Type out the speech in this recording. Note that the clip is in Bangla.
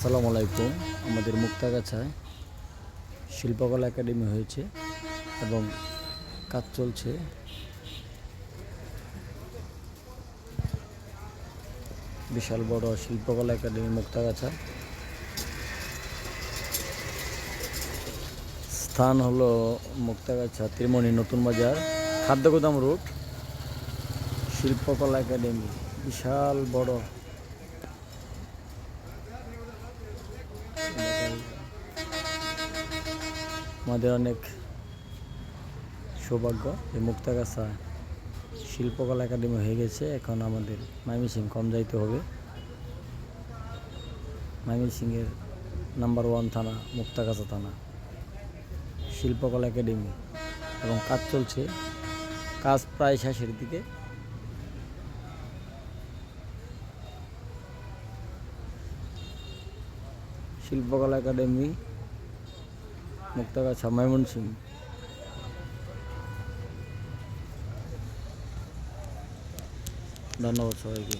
আসসালামু আলাইকুম। আমাদের মুক্তাগাছায় শিল্পকলা একাডেমি হয়েছে এবং কাজ চলছে। বিশাল বড় শিল্পকলা একাডেমি মুক্তাগাছা। স্থান হলো মুক্তাগাছা ত্রিমণি নতুন বাজার খাদ্যগুদাম রোড। শিল্পকলা একাডেমি বিশাল বড়। আমাদের অনেক সৌভাগ্য যে মুক্তাগাছা শিল্পকলা একাডেমি হয়ে গেছে। এখন আমাদের ময়মনসিংহ কম যাইতে হবে। ময়মনসিংহের নাম্বার 1 থানা মুক্তাগাছা থানা, শিল্পকলা একাডেমি এবং কাজ চলছে। কাজ প্রায় শেষের দিকে। শিল্পকলা একাডেমি মুক্তাগাছা ময়মনসিংহ। ধন্যবাদ সবাইকে।